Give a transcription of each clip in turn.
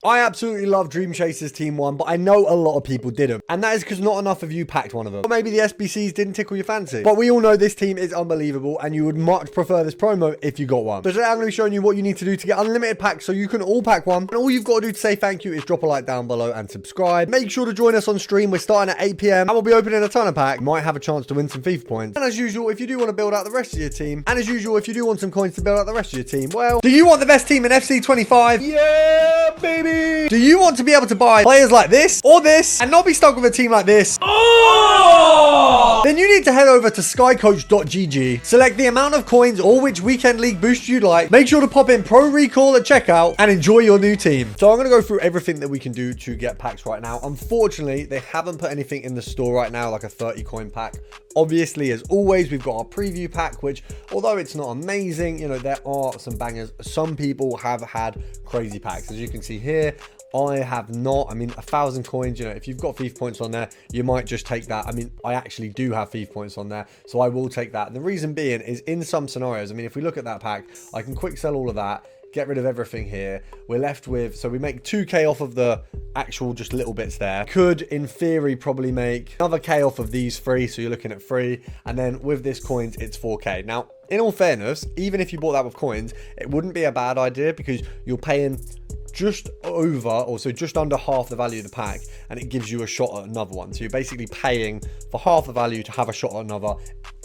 I absolutely love Dream Chasers Team 1, but I know a lot of people didn't. And that is because not enough of you packed one of them. Or maybe the SBCs didn't tickle your fancy. But we all know this team is unbelievable, and you would much prefer this promo if you got one. So today I'm going to be showing you what you need to do to get unlimited packs so you can all pack one. And all you've got to do to say thank you is drop a like down below and subscribe. Make sure to join us on stream. We're starting at 8 PM, and we'll be opening a ton of packs. Might have a chance to win some FIFA points. And as usual, if you do want to build out the rest of your team, and as usual, if you do want some coins to build out the rest of your team, well, do you want the best team in FC 25? Yeah, baby! Do you want to be able to buy players like this or this and not be stuck with a team like this? Oh! Then you need to head over to skycoach.gg, select the amount of coins or which weekend league boost you'd like, make sure to pop in Pro Recall at checkout, and enjoy your new team. So I'm going to go through everything that we can do to get packs right now. Unfortunately, they haven't put anything in the store right now, like a 30 coin pack. Obviously, as always, we've got our preview pack, which, although it's not amazing, you know, there are some bangers. Some people have had crazy packs. As you can see here, I have not. I mean, 1,000 coins, you know, if you've got FIFA points on there, you might just take that. I mean, I actually do have FIFA points on there, so I will take that. And the reason being is in some scenarios, I mean, if we look at that pack, I can quick sell all of that, get rid of everything here. We're left with, so we make 2k off of the actual just little bits there. Could, in theory, probably make another k off of these 3, so you're looking at 3. And then with this coins, it's 4k. Now, in all fairness, even if you bought that with coins, it wouldn't be a bad idea because you're paying just over, or so just under half the value of the pack, and it gives you a shot at another one. So you're basically paying for half the value to have a shot at another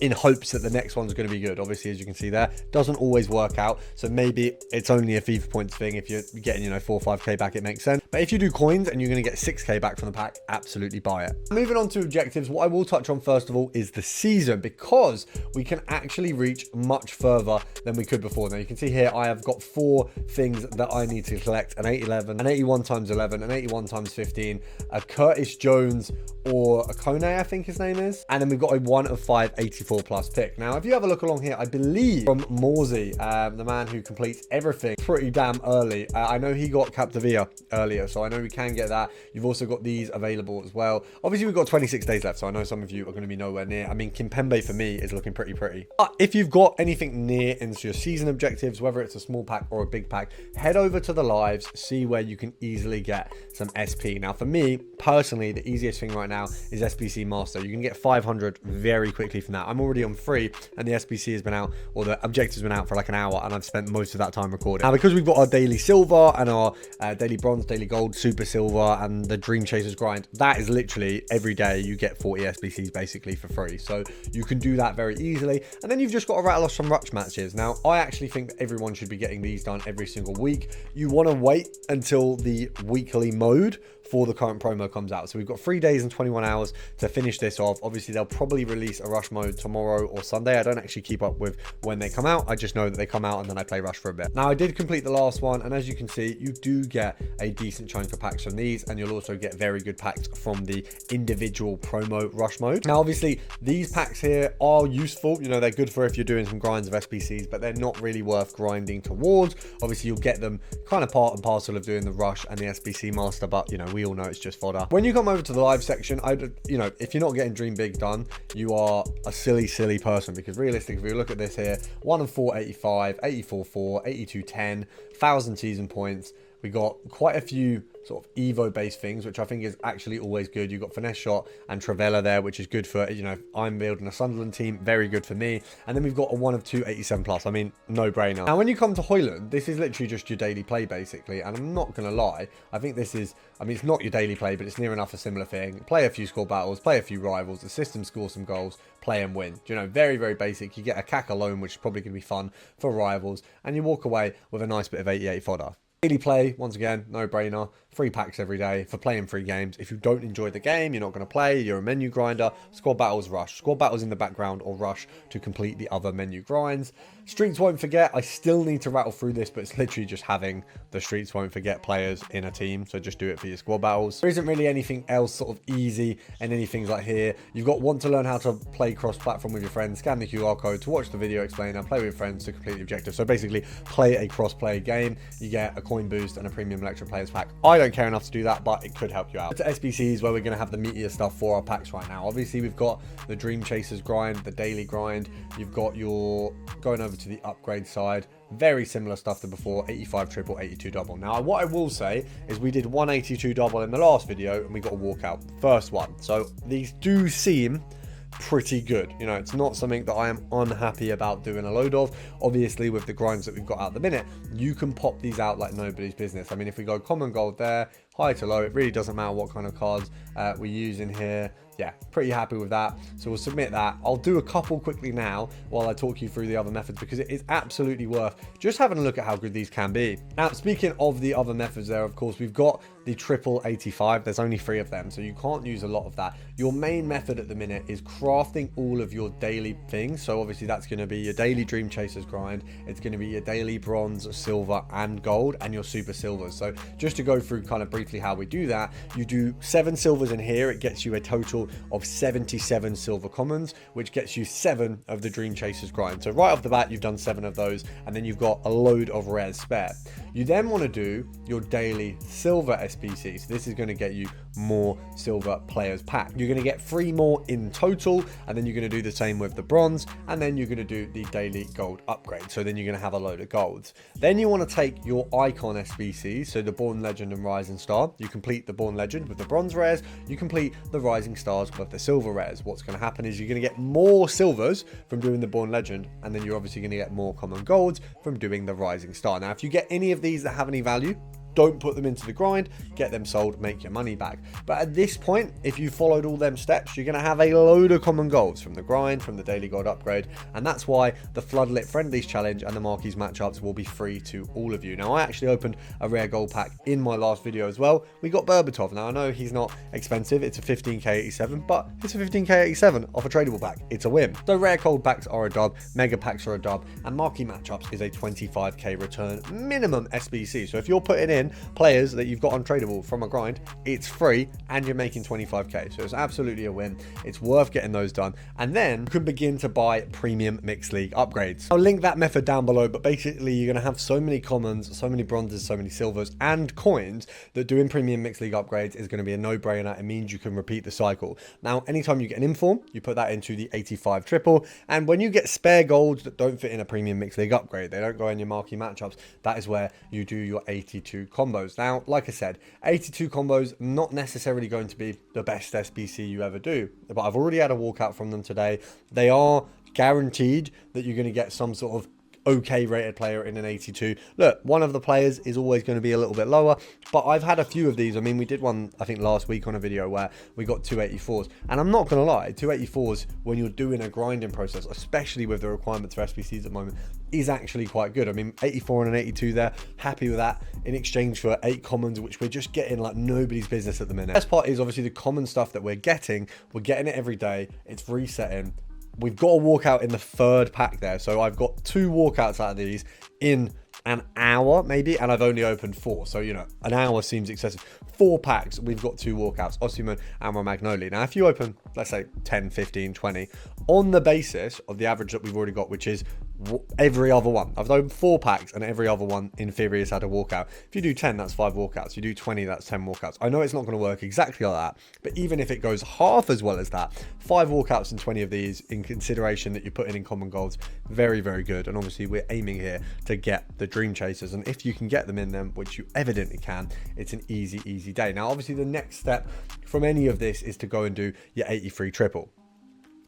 in hopes that the next one's going to be good. Obviously, as you can see there, doesn't always work out. So maybe it's only a FIFA points thing. If you're getting, you know, 4 or 5k back, it makes sense. But if you do coins and you're going to get 6k back from the pack, absolutely buy it. Moving on to objectives, what I will touch on first of all is the season, because we can actually reach much further than we could before. Now you can see here, I have got 4 things that I need to collect: an 811, an 81 times 11, an 81 times 15, a Curtis Jones or a Kone, I think his name is. And then we've got a 1 of 5 84 plus pick. Now, if you have a look along here, I believe from Morsey, the man who completes everything pretty damn early. I know he got Captavia earlier, so I know we can get that. You've also got these available as well. Obviously, we've got 26 days left, so I know some of you are going to be nowhere near. I mean, Kimpembe for me is looking pretty. But if you've got anything near into your season objectives, whether it's a small pack or a big pack, head over to the lives, see where you can easily get some SP. Now, for me personally, the easiest thing right now is SBC Master. You can get 500 very quickly from that. I'm already on 3, and the SBC has been out, or the objective's been out for like an hour, and I've spent most of that time recording. Now, because we've got our daily silver and our daily bronze, daily gold, super silver, and the Dream Chasers grind, that is literally every day you get 40 SBCs basically for free. So you can do that very easily. And then you've just got to rattle off some rush matches. Now, I actually think that everyone should be getting these done every single week. You want to wait until the weekly mode for the current promo comes out. So we've got 3 days and 21 hours to finish this off. Obviously, they'll probably release a rush mode tomorrow or Sunday. I don't actually keep up with when they come out. I just know that they come out and then I play rush for a bit. Now, I did complete the last one, and as you can see, you do get a decent chunk of packs from these, and you'll also get very good packs from the individual promo rush mode. Now, obviously, these packs here are useful. You know, they're good for if you're doing some grinds of SBCs, but they're not really worth grinding towards. Obviously, you'll get them kind of part and parcel of doing the rush and the SBC Master, but, you know, we all know it's just fodder. When you come over to the live section, you know, if you're not getting Dream Big done, you are a silly person, because realistically, if we look at this here, 1 of 4 85, 84 4, 82 10, 1,000 season points. We got quite a few sort of Evo based things, which I think is actually always good. You've got Finesse Shot and Travella there, which is good for, you know, I'm building a Sunderland team, very good for me. And then we've got a 1 of 2 87 plus. I mean, no brainer. Now, when you come to Hoyland, this is literally just your daily play basically. And I'm not going to lie, I think this is, I mean, it's not your daily play, but it's near enough a similar thing. Play a few score battles, play a few rivals, assist them, score some goals, play and win. You know, very basic. You get a CAC alone, which is probably going to be fun for rivals, and you walk away with a nice bit of 88 fodder. Daily play, once again, no brainer. 3 packs every day for playing 3 games. If you don't enjoy the game, you're not going to play, you're a menu grinder, squad battles, rush. Squad battles in the background, or rush to complete the other menu grinds. Streets Won't Forget, I still need to rattle through this, but it's literally just having the Streets Won't Forget players in a team, so just do it for your squad battles. There isn't really anything else sort of easy and anything like here. You've got want to learn how to play cross-platform with your friends, scan the QR code to watch the video explainer, play with your friends to complete the objective. So basically, play a cross-play game. You get a coin boost and a premium lecture players pack. I don't care enough to do that, but it could help you out. To SBCs, where we're going to have the meatier stuff for our packs right now. Obviously, we've got the Dream Chasers grind, the daily grind. You've got your going over over to the upgrade side. Very similar stuff to before, 85 triple, 82 double. Now, what I will say is we did 182 double in the last video and we got a walkout, first one. So these do seem pretty good. You know, it's not something that I am unhappy about doing a load of. Obviously, with the grinds that we've got at the minute, you can pop these out like nobody's business. I mean, if we go common gold there, high to low, it really doesn't matter what kind of cards we use in here. Yeah, pretty happy with that. So we'll submit that. I'll do a couple quickly now while I talk you through the other methods, because it is absolutely worth just having a look at how good these can be. Now, speaking of the other methods there, of course, we've got the triple 85. There's only 3 of them, so you can't use a lot of that. Your main method at the minute is crafting all of your daily things. So obviously that's going to be your daily Dream Chasers grind. It's going to be your daily bronze, silver, and gold, and your super silvers. So just to go through kind of briefly how we do that, you do 7 silvers in here. It gets you a total of 77 silver commons, which gets you 7 of the Dream Chasers grind. So right off the bat, you've done 7 of those, and then you've got a load of rares spare. You then want to do your daily silver SBC. So this is going to get you more silver players pack. You're going to get 3 more in total, and then you're going to do the same with the bronze, and then you're going to do the daily gold upgrade. So then you're going to have a load of golds. Then you want to take your icon SBCs, so the Born Legend and Rising Star. You complete the Born Legend with the bronze rares, you complete the Rising Stars with the silver rares. What's going to happen is you're going to get more silvers from doing the Born Legend, and then you're obviously going to get more common golds from doing the Rising Star. Now, if you get any of these that have any value, don't put them into the grind, get them sold, make your money back. But at this point, if you followed all them steps, you're going to have a load of common golds from the grind, from the daily gold upgrade, and that's why the Floodlit Friendlies challenge and the Marquees matchups will be free to all of you. Now, I actually opened a rare gold pack in my last video as well. We got Berbatov. Now, I know he's not expensive, it's a 15k 87, but it's a 15k 87 off a tradable pack. It's a win. So rare gold packs are a dub, mega packs are a dub, and marquee matchups is a 25k return minimum SBC. So if you're putting in players that you've got on tradable from a grind, it's free and you're making 25k. So it's absolutely a win. It's worth getting those done, and then you can begin to buy premium mixed league upgrades. I'll link that method down below, but basically you're going to have so many commons, so many bronzes, so many silvers and coins that doing premium mixed league upgrades is going to be a no-brainer. It means you can repeat the cycle. Now, anytime you get an inform, you put that into the 85 triple, and when you get spare golds that don't fit in a premium mixed league upgrade, they don't go in your marquee matchups, that is where you do your 82 combos. Now, like I said, 82 combos, not necessarily going to be the best SBC you ever do, but I've already had a walkout from them today. They are guaranteed that you're going to get some sort of okay rated player in an 82. Look, one of the players is always going to be a little bit lower, but I've had a few of these. I mean, we did one, I think, last week on a video where we got 284s, and I'm not going to lie, 284s when you're doing a grinding process, especially with the requirements for SBCs at the moment, is actually quite good. I mean, 84 and an 82 there, happy with that, in exchange for 8 commons, which we're just getting like nobody's business at the minute. The best part is obviously the common stuff that we're getting it every day, it's resetting. We've got a walkout in the 3rd pack there. So I've got 2 walkouts out of these in an hour maybe, and I've only opened 4. So, you know, an hour seems excessive. 4 packs, we've got 2 walkouts, Osimhen and Romagnoli. Now, if you open, let's say 10, 15, 20, on the basis of the average that we've already got, which is every other one. I've opened 4 packs and every other one in theory has had a walkout. If you do 10, that's 5 walkouts. You do 20, that's 10 walkouts. I know it's not going to work exactly like that, but even if it goes half as well as that, 5 walkouts and 20 of these in consideration that you're putting in common golds, very, very good. And obviously we're aiming here to get the Dream Chasers, and if you can get them in them, which you evidently can, it's an easy day. Now, obviously the next step from any of this is to go and do your 83 triple.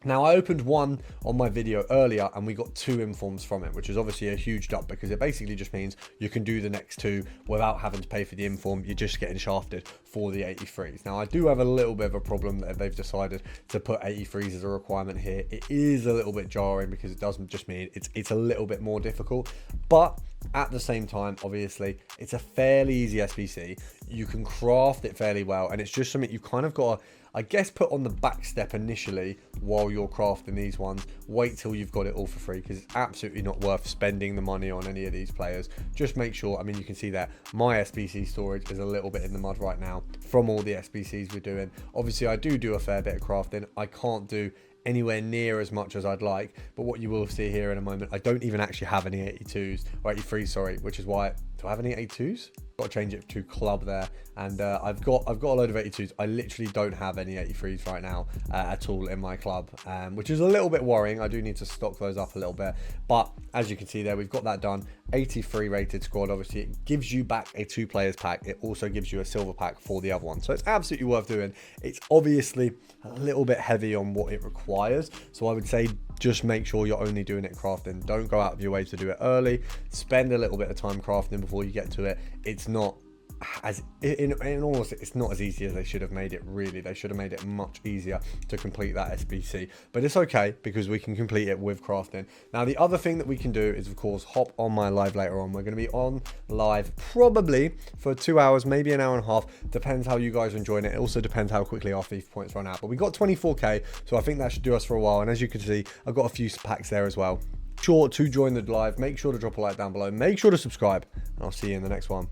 Now, I opened one on my video earlier and we got 2 informs from it, which is obviously a huge dub because it basically just means you can do the next 2 without having to pay for the inform. You're just getting shafted for the 83s. Now, I do have a little bit of a problem that they've decided to put 83s as a requirement here. It is a little bit jarring because it doesn't just mean it's a little bit more difficult, but at the same time, obviously, it's a fairly easy SBC. You can craft it fairly well, and it's just something you kind of got to, I guess, put on the back step initially while you're crafting these ones. Wait till you've got it all for free, because it's absolutely not worth spending the money on any of these players. Just make sure, I mean, you can see that my SBC storage is a little bit in the mud right now from all the SBCs we're doing. Obviously, I do a fair bit of crafting. I can't do anywhere near as much as I'd like, but what you will see here in a moment, I don't even actually have any 82s or 83s, sorry, which is why do I have any 82s? Got to change it to club there. And I've got a load of 82s. I literally don't have any 83s right now at all in my club, which is a little bit worrying. I do need to stock those up a little bit. But as you can see there, we've got that done. 83 rated squad. Obviously, it gives you back a 2 players pack. It also gives you a silver pack for the other one. So it's absolutely worth doing. It's obviously a little bit heavy on what it requires. So I would say just make sure you're only doing it crafting. Don't go out of your way to do it early. Spend a little bit of time crafting before you get to it. It's not as in all honesty, it's not as easy as they should have made it. Really, they should have made it much easier to complete that SBC, but it's okay because we can complete it with crafting. Now the other thing that we can do is of course hop on my live later on. We're going to be on live probably for 2 hours, maybe an hour and a half, depends how you guys are enjoying it. It also depends how quickly our FIFA points run out, but we got 24k, so I think that should do us for a while. And as you can see, I've got a few packs there as well. Sure to join the live, make sure to drop a like down below, make sure to subscribe, and I'll see you in the next one.